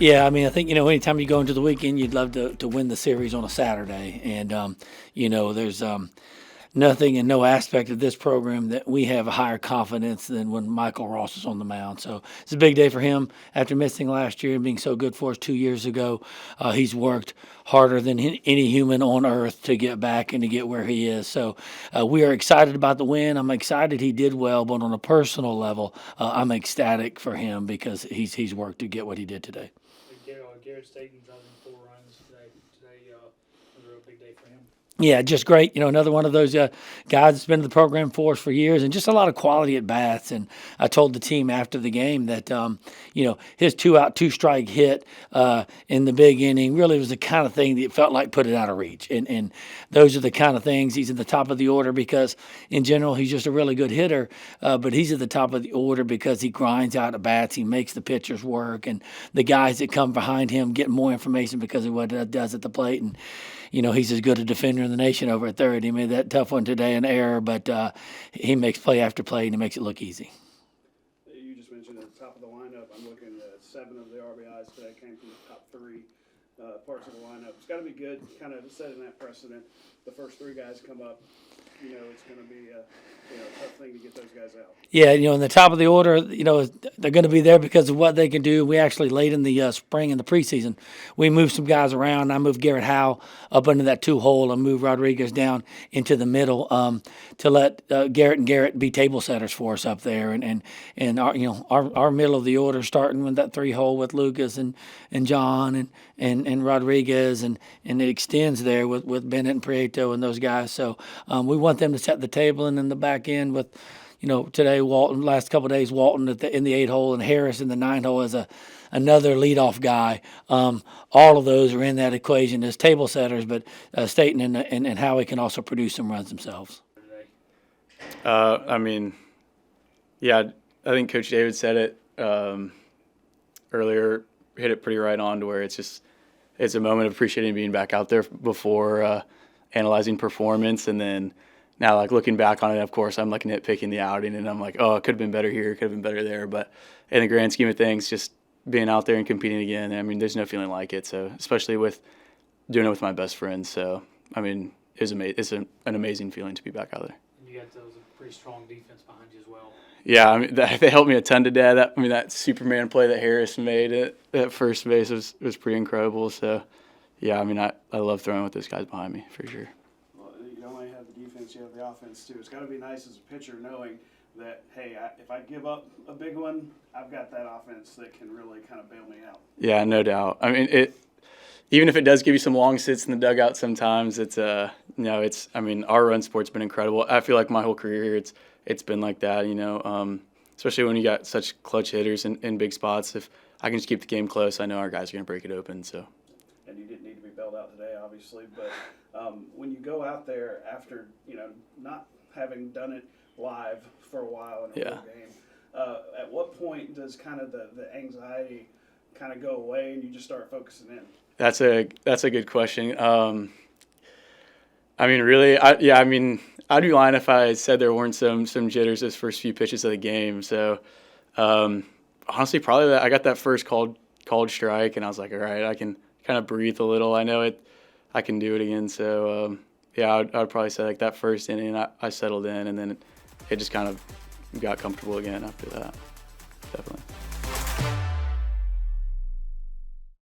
Yeah, I mean, I think, anytime you go into the weekend, you'd love to win the series on a Saturday. And, there's nothing and no aspect of this program that we have a higher confidence than when Michael Ross is on the mound. So it's a big day for him after missing last year and being so good for us 2 years ago. He's worked harder than any human on earth to get back and to get where he is. So we are excited about the win. I'm excited he did well, but on a personal level, I'm ecstatic for him because he's worked to get what he did today. Garrett Staten driving 4 runs today. Today was a real big day for him. Yeah, just great. Another one of those guys that's been in the program for us for years, and just a lot of quality at bats. And I told the team after the game that his 2-out, 2-strike hit in the big inning really was the kind of thing that felt like put it out of reach. And those are the kind of things. He's at the top of the order because, in general, he's just a really good hitter. But he's at the top of the order because he grinds out at bats. He makes the pitchers work, and the guys that come behind him get more information because of what he does at the plate. And he's as good a defender in the nation over at third. He made that tough one today, an error, but he makes play after play, and he makes it look easy. You just mentioned at the top of the lineup, I'm looking at 7 of the RBIs today came from the top 3 parts of the lineup. It's got to be good, kind of setting that precedent. The first 3 guys come up, it's going to be a tough thing to get those guys out. Yeah, in the top of the order, they're going to be there because of what they can do. We actually, late in the spring and the preseason, we moved some guys around. I moved Garrett Howe up into that 2-hole and moved Rodriguez down into the middle to let Garrett and Garrett be table setters for us up there. And our middle of the order, starting with that 3-hole with Lucas and John and Rodriguez, and it extends there with Bennett and Prieto and those guys. So we want them to set the table, and in the back end with today, Walton, last couple of days, Walton in the 8-hole and Harris in the 9-hole as another leadoff guy. All of those are in that equation as table setters, but Staten and Howie can also produce some runs themselves. I think Coach David said it earlier, hit it pretty right on to where it's a moment of appreciating being back out there before analyzing performance, and then now, like, looking back on it, of course, I'm looking at picking the outing, and I'm like, oh, it could have been better here, could have been better there. But in the grand scheme of things, just being out there and competing again, there's no feeling like it. So, especially with doing it with my best friends. So, it's an amazing feeling to be back out there. And you got those pretty strong defense behind you as well. Yeah, they helped me a ton today. That Superman play that Harris made at first base was pretty incredible. So, yeah, I love throwing with those guys behind me for sure. You don't only have the defense, you have the offense too. It's got to be nice as a pitcher knowing that, hey, if I give up a big one, I've got that offense that can really kind of bail me out. Yeah, no doubt. Even if it does give you some long sits in the dugout sometimes, our run sport's been incredible. I feel like my whole career here, it's been like that, especially when you got such clutch hitters in big spots. If I can just keep the game close, I know our guys are going to break it open. So. And you didn't need to be bailed out today, obviously, but when you go out there after, not having done it live for a while in a real game, at what point does kind of the anxiety kind of go away and you just start focusing in? That's a good question. Really, I'd be lying if I said there weren't some jitters those first few pitches of the game. So, honestly, probably I got that first called strike, and I was like, all right, I can kind of breathe a little. I know I can do it again. So, I'd probably say like that first inning, I settled in, and then it just kind of got comfortable again after that.